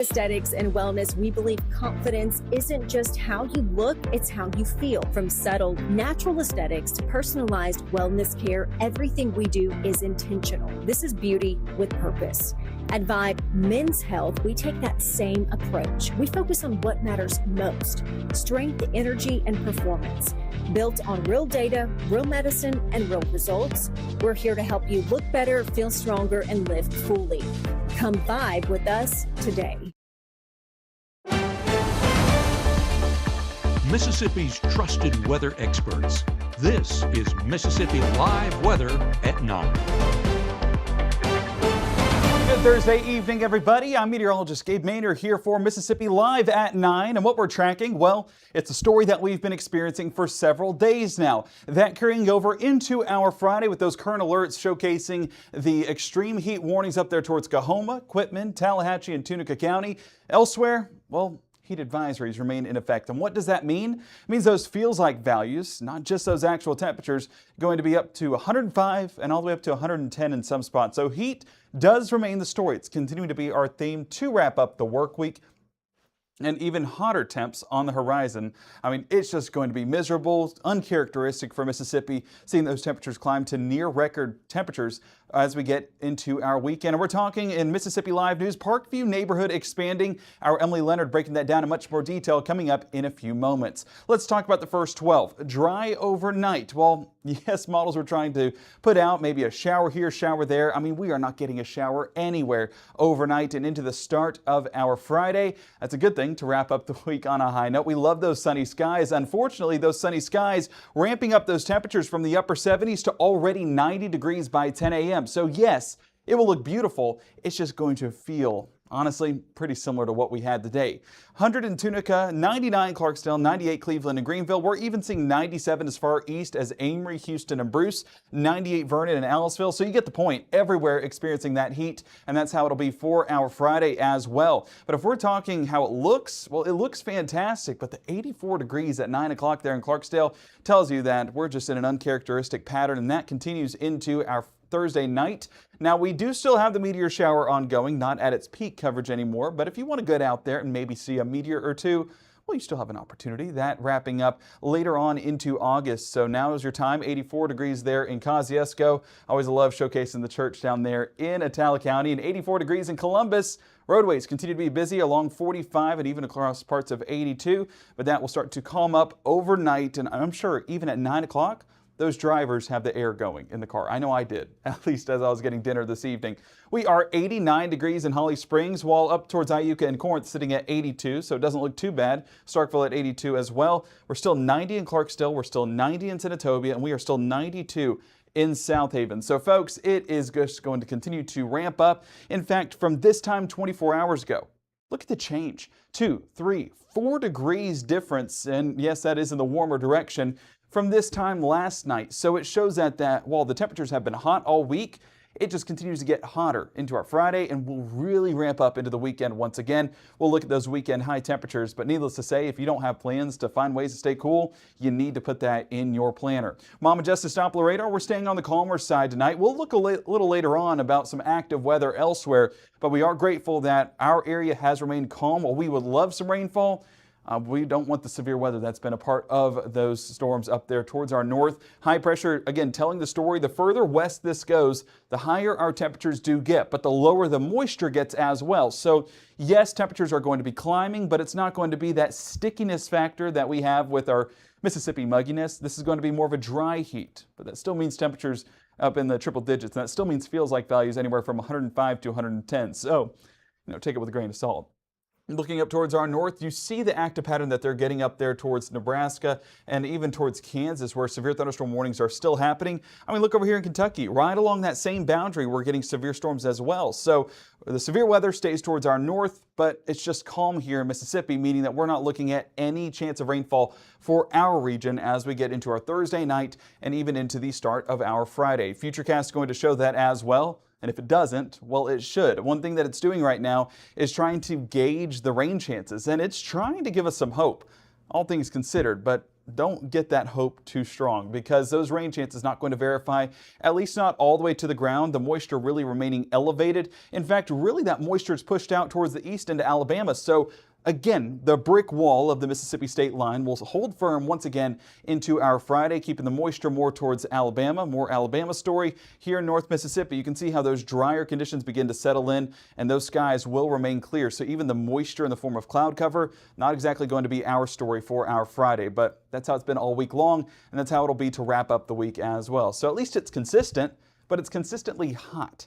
Aesthetics and wellness, we believe confidence isn't just how you look, it's how you feel. From subtle, natural aesthetics to personalized wellness care, everything we do is intentional. This is beauty with purpose. At Vibe Men's Health, we take that same approach. We focus on what matters most: strength, energy, and performance. Built on real data, real medicine, and real results, we're here to help you look better, feel stronger, and live fully. Come vibe with us today. Mississippi's trusted weather experts. This is Mississippi Live Weather at 9. Good Thursday evening, everybody. I'm meteorologist Gabe Maynor here for Mississippi Live at 9. And what we're tracking, well, it's a story that we've been experiencing for several days now. That carrying over into our Friday with those current alerts showcasing the extreme heat warnings up there towards Coahoma, Quitman, Tallahatchie, and Tunica County. Elsewhere, well, heat advisories remain in effect. And what does that mean? It means those feels-like values, not just those actual temperatures, going to be up to 105 and all the way up to 110 in some spots. So heat does remain the story. It's continuing to be our theme to wrap up the work week. And even hotter temps on the horizon. I mean, it's just going to be miserable, uncharacteristic for Mississippi, seeing those temperatures climb to near record temperatures as we get into our weekend. And we're talking in Mississippi Live News, Parkview neighborhood expanding. Our Emily Leonard breaking that down in much more detail coming up in a few moments. Let's talk about the first 12. Dry overnight. Well, yes, models were trying to put out maybe a shower here, shower there. I mean, we are not getting a shower anywhere overnight and into the start of our Friday. That's a good thing to wrap up the week on a high note. We love those sunny skies. Unfortunately, those sunny skies ramping up those temperatures from the upper 70s to already 90 degrees by 10 a.m. So yes, it will look beautiful. It's just going to feel, honestly, pretty similar to what we had today. 100 in Tunica, 99 Clarksdale, 98 Cleveland and Greenville. We're even seeing 97 as far east as Amory, Houston, and Bruce, 98 Vernon and Aliceville. So you get the point. Everywhere experiencing that heat, and that's how it'll be for our Friday as well. But if we're talking how it looks, well, it looks fantastic, but the 84 degrees at 9 o'clock there in Clarksdale tells you that we're just in an uncharacteristic pattern, and that continues into our Thursday night. Now, we do still have the meteor shower ongoing, not at its peak coverage anymore, but if you want to get out there and maybe see a meteor or two, well, you still have an opportunity. That wrapping up later on into August. So now is your time. 84 degrees there in Kosciuszko. Always love showcasing the church down there in Atala County, and 84 degrees in Columbus. Roadways continue to be busy along 45 and even across parts of 82, but that will start to calm up overnight, and I'm sure even at 9 o'clock, those drivers have the air going in the car. I know I did, at least as I was getting dinner this evening. We are 89 degrees in Holly Springs, while up towards Iuka and Corinth sitting at 82, so it doesn't look too bad. Starkville at 82 as well. We're still 90 in Clarksdale, we're still 90 in Senatobia, and we are still 92 in South Haven. So folks, it is just going to continue to ramp up. In fact, from this time 24 hours ago, look at the change. 2, 3, 4 degrees difference, and yes, that is in the warmer direction from this time last night. So it shows that while the temperatures have been hot all week, it just continues to get hotter into our Friday and will really ramp up into the weekend once again. We'll look at those weekend high temperatures, but needless to say, if you don't have plans to find ways to stay cool, you need to put that in your planner. Mama Justice Doppler radar, we're staying on the calmer side tonight. We'll look a little later on about some active weather elsewhere, but we are grateful that our area has remained calm. While we would love some rainfall, we don't want the severe weather that's been a part of those storms up there towards our north. High pressure, again, telling the story. The further west this goes, the higher our temperatures do get, but the lower the moisture gets as well. So yes, temperatures are going to be climbing, but it's not going to be that stickiness factor that we have with our Mississippi mugginess. This is going to be more of a dry heat, but that still means temperatures up in the triple digits, and that still means feels like values anywhere from 105 to 110. So, take it with a grain of salt. Looking up towards our north, you see the active pattern that they're getting up there towards Nebraska and even towards Kansas, where severe thunderstorm warnings are still happening. I mean, look over here in Kentucky, right along that same boundary, we're getting severe storms as well. So the severe weather stays towards our north, but it's just calm here in Mississippi, meaning that we're not looking at any chance of rainfall for our region as we get into our Thursday night and even into the start of our Friday. Futurecast is going to show that as well. And if it doesn't, well, it should. One thing that it's doing right now is trying to gauge the rain chances, and it's trying to give us some hope. all things considered, but don't get that hope too strong because those rain chances not going to verify, at least not all the way to the ground. The moisture really remaining elevated. In fact, really that moisture is pushed out towards the east into Alabama. So again, the brick wall of the Mississippi state line will hold firm once again into our Friday, keeping the moisture more towards Alabama. More Alabama story here in North Mississippi. You can see how those drier conditions begin to settle in and those skies will remain clear. So even the moisture in the form of cloud cover, not exactly going to be our story for our Friday, but that's how it's been all week long, and that's how it'll be to wrap up the week as well. So at least it's consistent, but it's consistently hot.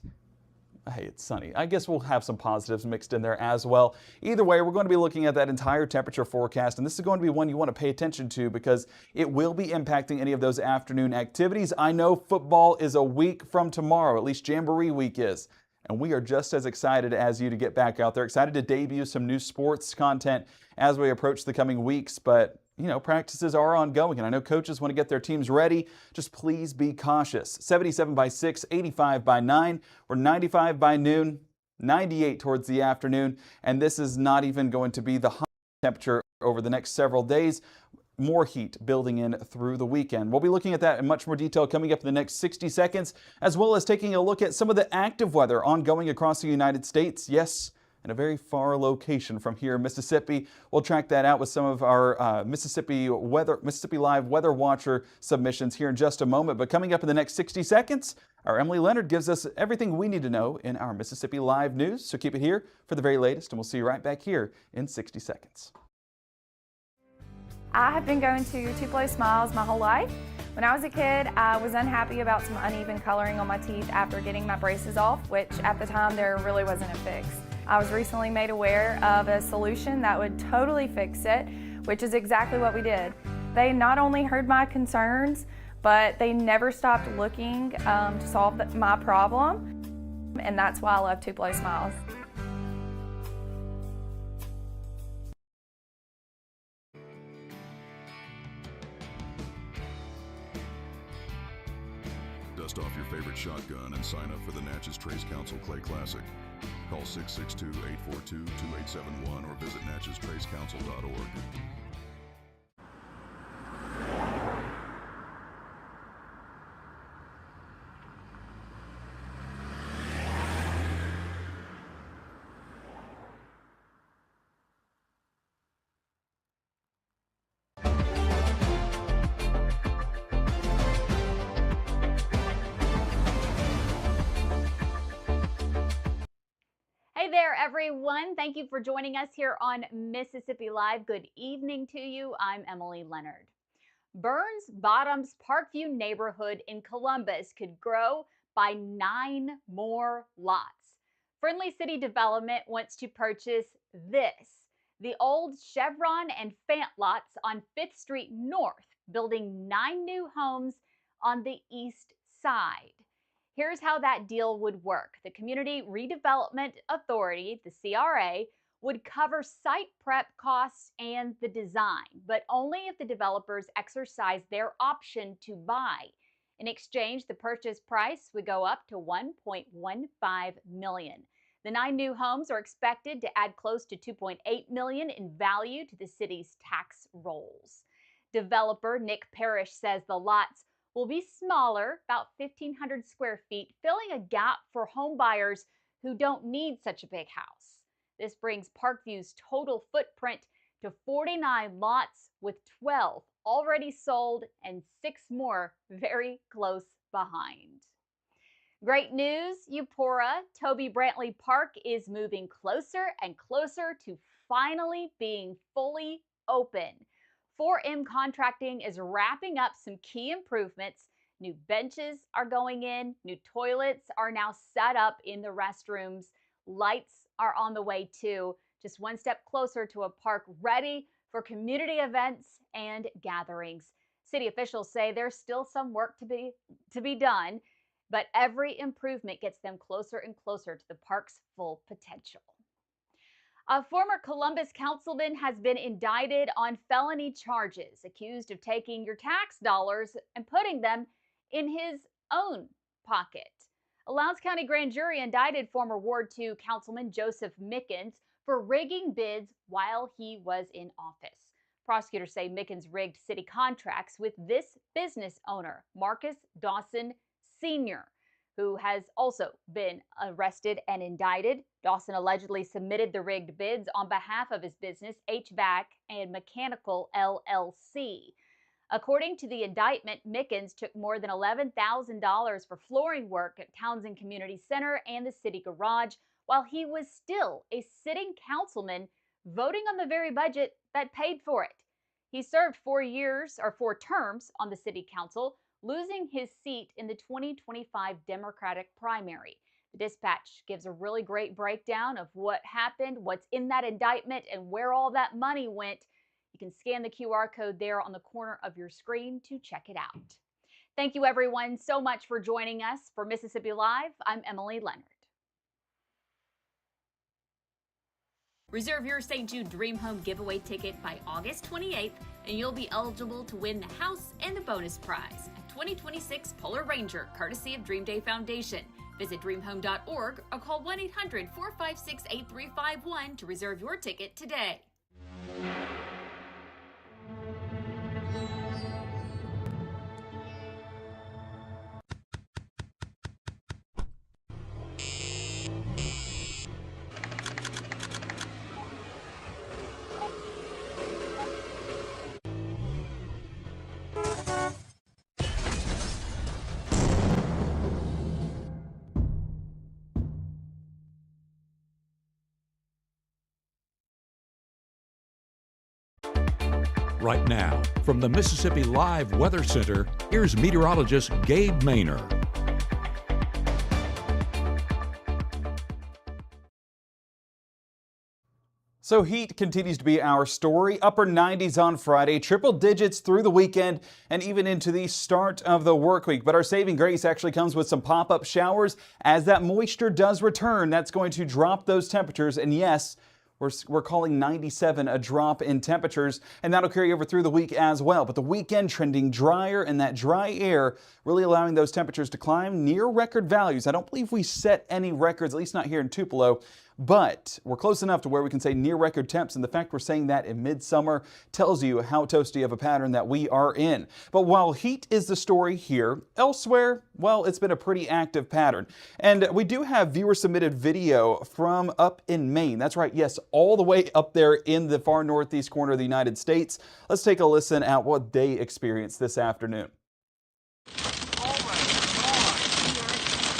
Hey, it's sunny. I guess we'll have some positives mixed in there as well. Either way, we're going to be looking at that entire temperature forecast, and this is going to be one you want to pay attention to because it will be impacting any of those afternoon activities. I know football is a week from tomorrow, at least Jamboree week is. And we are just as excited as you to get back out there. Excited to debut some new sports content as we approach the coming weeks, but you know, practices are ongoing, and I know coaches want to get their teams ready. Just please be cautious. 77 by 6, 85 by 9, or 95 by noon, 98 towards the afternoon, and this is not even going to be the hot temperature over the next several days. More heat building in through the weekend. We'll be looking at that in much more detail coming up in the next 60 seconds, as well as taking a look at some of the active weather ongoing across the United States. Yes, in a very far location from here in Mississippi. We'll track that out with some of our Mississippi Live Weather Watcher submissions here in just a moment. But coming up in the next 60 seconds, our Emily Leonard gives us everything we need to know in our Mississippi Live news. So keep it here for the very latest, and we'll see you right back here in 60 seconds. I have been going to Tupelo Smiles my whole life. When I was a kid, I was unhappy about some uneven coloring on my teeth after getting my braces off, which at the time there really wasn't a fix. I was recently made aware of a solution that would totally fix it, which is exactly what we did. They not only heard my concerns, but they never stopped looking to solve my problem, and that's why I love Tupelo Smiles. Dust off your favorite shotgun and sign up for the Natchez Trace Council Clay Classic. Call 662-842-2871 or visit natcheztracecouncil.org. Hey there, everyone. Thank you for joining us here on Mississippi Live. Good evening to you. I'm Emily Leonard. Burns Bottoms Parkview neighborhood in Columbus could grow by 9 more lots. Friendly City Development wants to purchase the old Chevron and Fant lots on 5th Street North, building 9 new homes on the east side. Here's how that deal would work. The Community Redevelopment Authority, the CRA, would cover site prep costs and the design, but only if the developers exercise their option to buy. In exchange, the purchase price would go up to $1.15 million. The 9 new homes are expected to add close to $2.8 million in value to the city's tax rolls. Developer Nick Parrish says the lots will be smaller, about 1,500 square feet, filling a gap for home buyers who don't need such a big house. This brings Parkview's total footprint to 49 lots, with 12 already sold and 6 more very close behind. Great news, Eupora. Toby Brantley Park is moving closer and closer to finally being fully open. 4M Contracting is wrapping up some key improvements. New benches are going in, new toilets are now set up in the restrooms, lights are on the way too. Just one step closer to a park ready for community events and gatherings. City officials say there's still some work to be done, but every improvement gets them closer and closer to the park's full potential. A former Columbus councilman has been indicted on felony charges, accused of taking your tax dollars and putting them in his own pocket. A Lowndes County grand jury indicted former Ward 2 Councilman Joseph Mickens for rigging bids while he was in office. Prosecutors say Mickens rigged city contracts with this business owner, Marcus Dawson Sr., who has also been arrested and indicted. Dawson allegedly submitted the rigged bids on behalf of his business, HVAC and Mechanical LLC. According to the indictment, Mickens took more than $11,000 for flooring work at Townsend Community Center and the city garage while he was still a sitting councilman voting on the very budget that paid for it. He served 4 terms on the city council, losing his seat in the 2025 Democratic primary. The Dispatch gives a really great breakdown of what happened, what's in that indictment, and where all that money went. You can scan the QR code there on the corner of your screen to check it out. Thank you, everyone, so much for joining us. For Mississippi Live, I'm Emily Leonard. Reserve your St. Jude Dream Home giveaway ticket by August 28th, and you'll be eligible to win the house and the bonus prize, a 2026 Polar Ranger, courtesy of Dream Day Foundation. Visit dreamhome.org or call 1-800-456-8351 to reserve your ticket today. Right now, from the Mississippi Live Weather Center, here's meteorologist Gabe Maynor. So heat continues to be our story. Upper 90s on Friday, triple digits through the weekend and even into the start of the work week. But our saving grace actually comes with some pop-up showers. As that moisture does return, that's going to drop those temperatures. And yes, we're calling 97 a drop in temperatures, and that'll carry over through the week as well. But the weekend trending drier, and that dry air really allowing those temperatures to climb near record values. I don't believe we set any records, at least not here in Tupelo, but we're close enough to where we can say near record temps, and the fact we're saying that in midsummer tells you how toasty of a pattern that we are in. But while heat is the story here, elsewhere, well, it's been a pretty active pattern. And we do have viewer submitted video from up in Maine. That's right, yes, all the way up there in the far northeast corner of the United States. Let's take a listen at what they experienced this afternoon.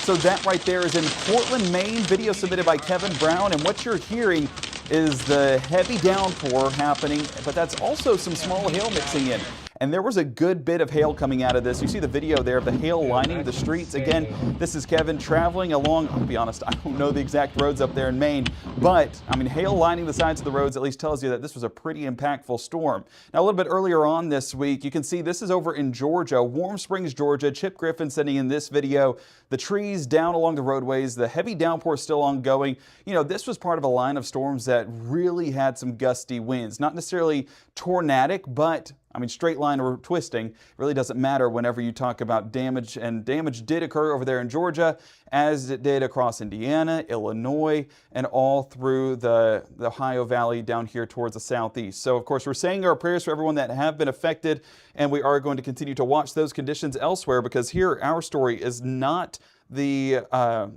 So that right there is in Portland, Maine, video submitted by Kevin Brown, and what you're hearing is the heavy downpour happening, but that's also some small hail mixing in. And there was a good bit of hail coming out of this. You see the video there of the hail lining the streets. Again, this is Kevin traveling along, I'll be honest, I don't know the exact roads up there in Maine, but I mean, hail lining the sides of the roads at least tells you that this was a pretty impactful storm. Now, a little bit earlier on this week, you can see this is over in Georgia, Warm Springs, Georgia. Chip Griffin sending in this video. The trees down along the roadways, the heavy downpour still ongoing. You know, this was part of a line of storms that really had some gusty winds. Not necessarily tornadic, but I mean, straight line or twisting really doesn't matter whenever you talk about damage, and damage did occur over there in Georgia, as it did across Indiana, Illinois, and all through the Ohio Valley down here towards the southeast. So, of course, we're saying our prayers for everyone that have been affected, and we are going to continue to watch those conditions elsewhere, because here our story is not the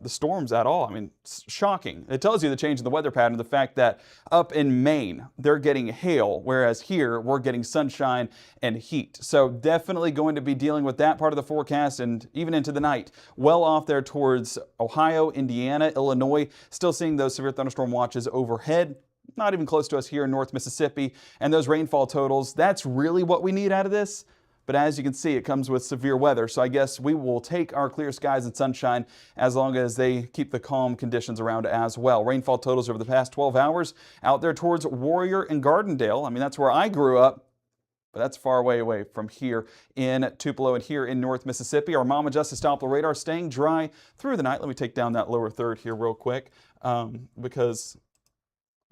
storms at all. I mean, it's shocking. It tells you the change in the weather pattern, the fact that up in Maine, they're getting hail, whereas here we're getting sunshine and heat. So definitely going to be dealing with that part of the forecast and even into the night. Well off there towards Ohio, Indiana, Illinois, still seeing those severe thunderstorm watches overhead. Not even close to us here in North Mississippi. And those rainfall totals, that's really what we need out of this. But as you can see, it comes with severe weather. So I guess we will take our clear skies and sunshine as long as they keep the calm conditions around as well. Rainfall totals over the past 12 hours out there towards Warrior and Gardendale. I mean, that's where I grew up, but that's far away from here in Tupelo and here in North Mississippi. Our Mama Justice Doppler radar staying dry through the night. Let me take down that lower third here real quick because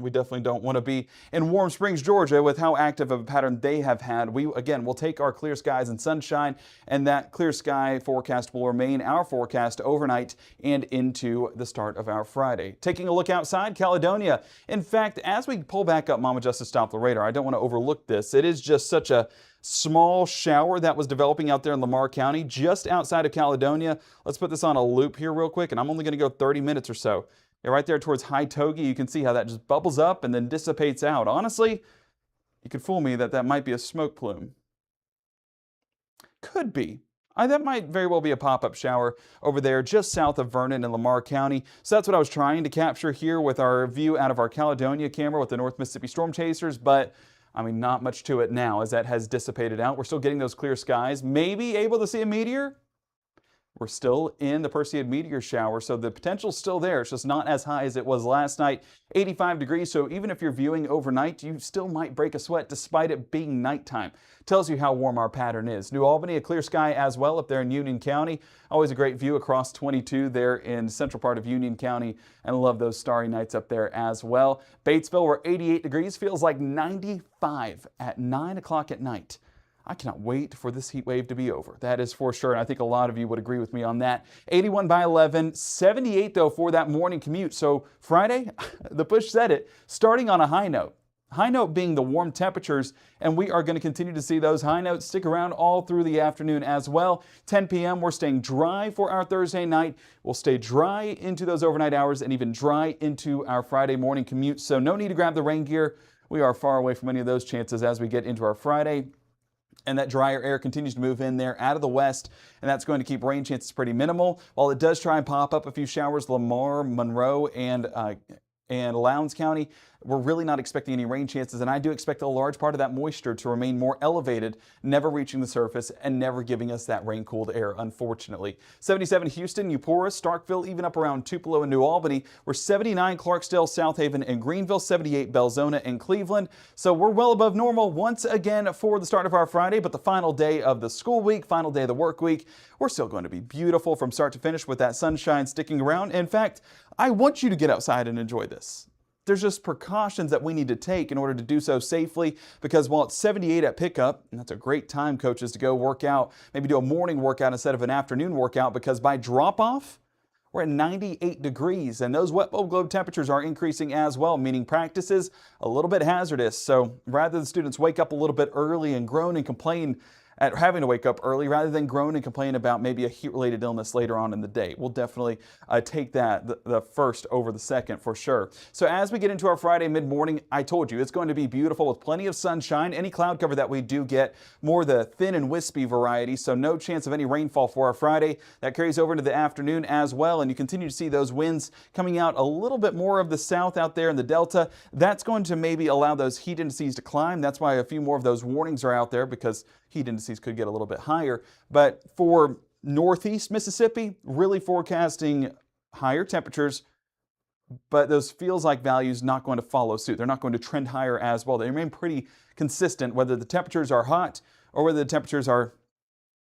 We definitely don't want to be in Warm Springs, Georgia with how active of a pattern they have had. We, again, will take our clear skies and sunshine, and that clear sky forecast will remain our forecast overnight and into the start of our Friday. Taking a look outside, Caledonia. In fact, as we pull back up Mama Justice Doppler radar, I don't want to overlook this. It is just such a small shower that was developing out there in Lamar County, just outside of Caledonia. Let's put this on a loop here real quick, and I'm only going to go 30 minutes or so. Yeah, right there towards High Togi, you can see how that just bubbles up and then dissipates out. Honestly, you could fool me that that might be a smoke plume. Could be. That might very well be a pop-up shower over there just south of Vernon in Lamar County. So that's what I was trying to capture here with our view out of our Caledonia camera with the North Mississippi Storm Chasers, but I mean, not much to it now as that has dissipated out. We're still getting those clear skies. Maybe able to see a meteor? We're still in the Perseid meteor shower, so the potential's still there. It's just not as high as it was last night. 85 degrees, so even if you're viewing overnight, you still might break a sweat despite it being nighttime. Tells you how warm our pattern is. New Albany, a clear sky as well up there in Union County. Always a great view across 22 there in central part of Union County, and love those starry nights up there as well. Batesville, we're 88 degrees, feels like 95 at 9 o'clock at night. I cannot wait for this heat wave to be over. That is for sure, and I think a lot of you would agree with me on that. 81 by 11, 78 though for that morning commute. So Friday, the push said it, starting on a high note. High note being the warm temperatures, and we are going to continue to see those high notes stick around all through the afternoon as well. 10 p.m. we're staying dry for our Thursday night. We'll stay dry into those overnight hours and even dry into our Friday morning commute. So no need to grab the rain gear. We are far away from any of those chances as we get into our Friday. And that drier air continues to move in there out of the west, and that's going to keep rain chances pretty minimal. While it does try and pop up a few showers, Lamar, Monroe, and Lowndes County, we're really not expecting any rain chances, and I do expect a large part of that moisture to remain more elevated, never reaching the surface and never giving us that rain-cooled air, unfortunately. 77 Houston, Eupora, Starkville, even up around Tupelo and New Albany. We're 79 Clarksdale, Southaven, and Greenville, 78 Belzona and Cleveland. So we're well above normal once again for the start of our Friday, but the final day of the school week, final day of the work week, we're still going to be beautiful from start to finish with that sunshine sticking around. In fact, I want you to get outside and enjoy this. There's just precautions that we need to take in order to do so safely, because while it's 78 at pickup, and that's a great time, coaches, to go work out, maybe do a morning workout instead of an afternoon workout, because by drop-off, we're at 98 degrees, and those wet bulb globe temperatures are increasing as well, meaning practice is a little bit hazardous. So rather the students wake up a little bit early and groan and complain at having to wake up early, rather than groan and complain about maybe a heat-related illness later on in the day. We'll definitely take that, the first over the second for sure. So as we get into our Friday mid-morning, I told you it's going to be beautiful with plenty of sunshine. Any cloud cover that we do get, more the thin and wispy variety, so no chance of any rainfall for our Friday. That carries over into the afternoon as well, and you continue to see those winds coming out a little bit more of the south out there in the Delta. That's going to maybe allow those heat indices to climb. That's why a few more of those warnings are out there, because heat indices could get a little bit higher. But for northeast Mississippi, really forecasting higher temperatures, but those feels like values not going to follow suit. They're not going to trend higher as well. They remain pretty consistent, whether the temperatures are hot or whether the temperatures are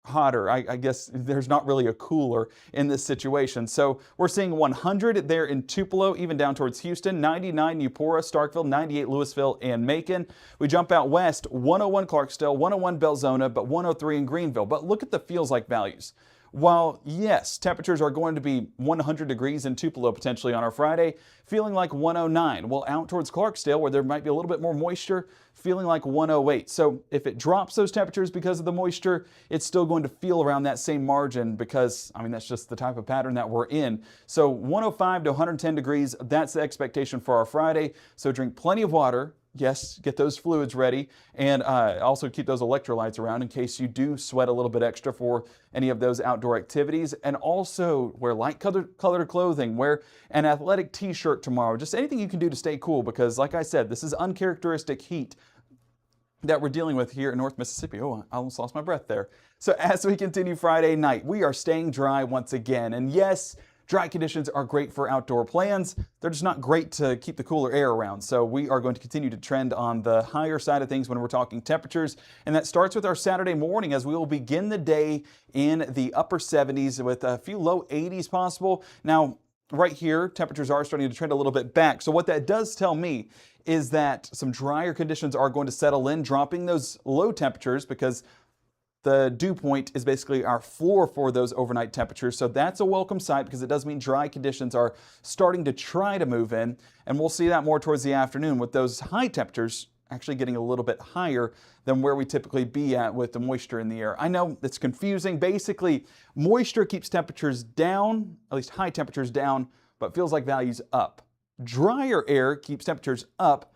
hotter. I guess there's not really a cooler in this situation. So we're seeing 100 there in Tupelo, even down towards Houston, 99 Eupora, Starkville, 98 Louisville and Macon. We jump out west, 101 Clarksdale, 101 Belzona, but 103 in Greenville. But look at the feels like values. While, yes, temperatures are going to be 100 degrees in Tupelo potentially on our Friday, feeling like 109. Well, out towards Clarksdale, where there might be a little bit more moisture, feeling like 108. So if it drops those temperatures because of the moisture, it's still going to feel around that same margin, because, I mean, that's just the type of pattern that we're in. So 105 to 110 degrees, that's the expectation for our Friday. So drink plenty of water. Yes, get those fluids ready, and also keep those electrolytes around in case you do sweat a little bit extra for any of those outdoor activities. And also wear light colored clothing, wear an athletic t-shirt tomorrow, just anything you can do to stay cool, because like I said, this is uncharacteristic heat that we're dealing with here in North Mississippi. Oh, I almost lost my breath there. So as we continue Friday night, we are staying dry once again. And yes, dry conditions are great for outdoor plans. They're just not great to keep the cooler air around. So we are going to continue to trend on the higher side of things when we're talking temperatures. And that starts with our Saturday morning, as we will begin the day in the upper 70s with a few low 80s possible. Now, right here, temperatures are starting to trend a little bit back. So what that does tell me is that some drier conditions are going to settle in, dropping those low temperatures, because the dew point is basically our floor for those overnight temperatures. So that's a welcome sight, because it does mean dry conditions are starting to try to move in. And we'll see that more towards the afternoon, with those high temperatures actually getting a little bit higher than where we typically be at with the moisture in the air. I know it's confusing. Basically, moisture keeps temperatures down, at least high temperatures down, but feels like values up. Drier air keeps temperatures up,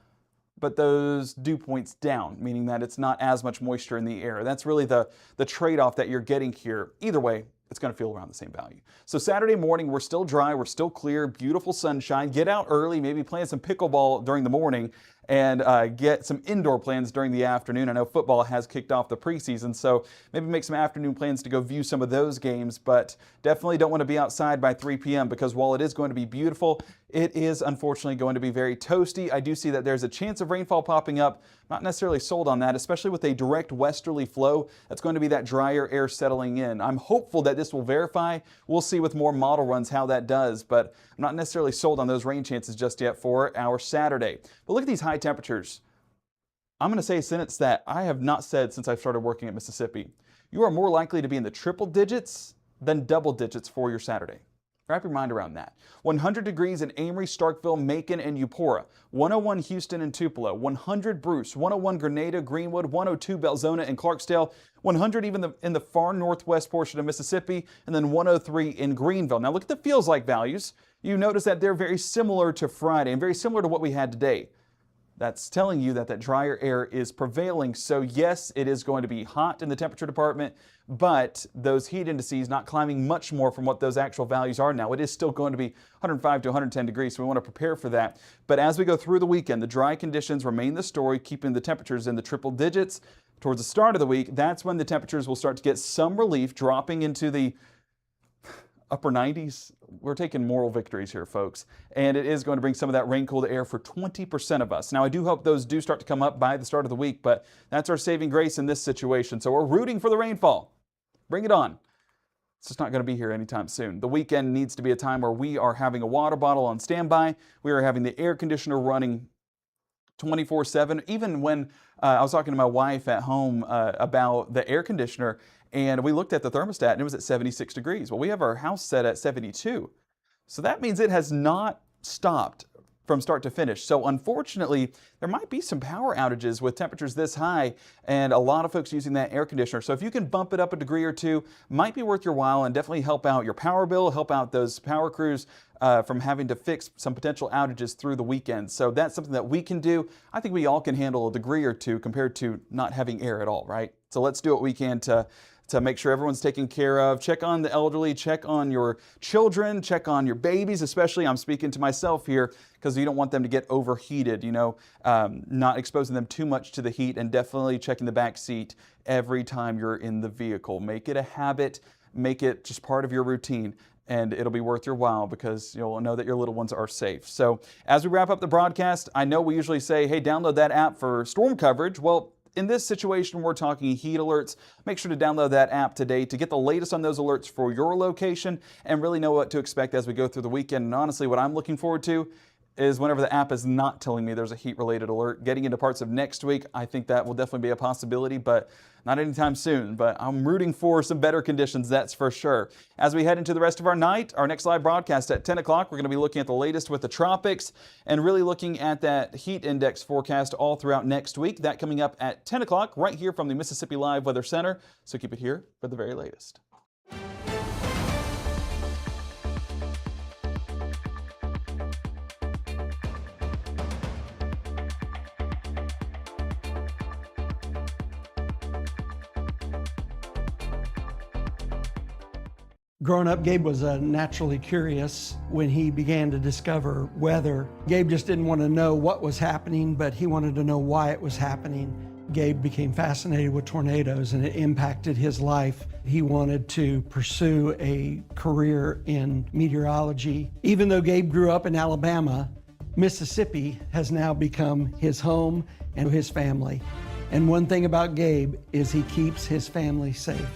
but those dew points down, meaning that it's not as much moisture in the air. That's really the trade-off that you're getting here. Either way, it's going to feel around the same value. So Saturday morning, we're still dry, we're still clear, beautiful sunshine. Get out early, maybe play some pickleball during the morning, and get some indoor plans during the afternoon. I know football has kicked off the preseason, so maybe make some afternoon plans to go view some of those games, but definitely don't want to be outside by 3 p.m. because while it is going to be beautiful, it is unfortunately going to be very toasty. I do see that there's a chance of rainfall popping up. Not necessarily sold on that, especially with a direct westerly flow. That's going to be that drier air settling in. I'm hopeful that this will verify. We'll see with more model runs how that does, but I'm not necessarily sold on those rain chances just yet for our Saturday. But look at these high temperatures. I'm going to say a sentence that I have not said since I've started working at Mississippi. You are more likely to be in the triple digits than double digits for your Saturday. Wrap your mind around that. 100 degrees in Amory, Starkville, Macon, and Eupora. 101 Houston and Tupelo. 100 Bruce. 101 Grenada, Greenwood. 102 Belzona and Clarksdale. 100 even in the far northwest portion of Mississippi. And then 103 in Greenville. Now look at the feels like values. You notice that they're very similar to Friday and very similar to what we had today. That's telling you that that drier air is prevailing. So yes, it is going to be hot in the temperature department, but those heat indices not climbing much more from what those actual values are now. It is still going to be 105 to 110 degrees, so we want to prepare for that. But as we go through the weekend, the dry conditions remain the story, keeping the temperatures in the triple digits. Towards the start of the week, that's when the temperatures will start to get some relief, dropping into the upper 90s. We're taking moral victories here, folks. And it is going to bring some of that rain-cooled air for 20% of us. Now, I do hope those do start to come up by the start of the week, but that's our saving grace in this situation. So we're rooting for the rainfall. Bring it on. It's just not going to be here anytime soon. The weekend needs to be a time where we are having a water bottle on standby. We are having the air conditioner running 24/7. Even when I was talking to my wife at home about the air conditioner, and we looked at the thermostat and it was at 76 degrees. Well, we have our house set at 72. So that means it has not stopped from start to finish. So unfortunately, there might be some power outages with temperatures this high and a lot of folks using that air conditioner. So if you can bump it up a degree or two, might be worth your while and definitely help out your power bill, help out those power crews from having to fix some potential outages through the weekend. So that's something that we can do. I think we all can handle a degree or two compared to not having air at all, right? So let's do what we can to make sure everyone's taken care of. Check on the elderly, check on your children, check on your babies, especially. I'm speaking to myself here because you don't want them to get overheated, not exposing them too much to the heat, and definitely checking the back seat every time you're in the vehicle. Make it a habit, make it just part of your routine, and it'll be worth your while because you'll know that your little ones are safe. So as we wrap up the broadcast, I know we usually say, hey, download that app for storm coverage. Well, in this situation, we're talking heat alerts. Make sure to download that app today to get the latest on those alerts for your location and really know what to expect as we go through the weekend. And honestly, what I'm looking forward to is whenever the app is not telling me there's a heat-related alert. Getting into parts of next week, I think that will definitely be a possibility, but not anytime soon. But I'm rooting for some better conditions, that's for sure. As we head into the rest of our night, our next live broadcast at 10 o'clock, we're going to be looking at the latest with the tropics and really looking at that heat index forecast all throughout next week. That coming up at 10 o'clock right here from the Mississippi Live Weather Center. So keep it here for the very latest. Growing up, Gabe was naturally curious. When he began to discover weather, Gabe just didn't want to know what was happening, but he wanted to know why it was happening. Gabe became fascinated with tornadoes and it impacted his life. He wanted to pursue a career in meteorology. Even though Gabe grew up in Alabama, Mississippi has now become his home and his family. And one thing about Gabe is he keeps his family safe.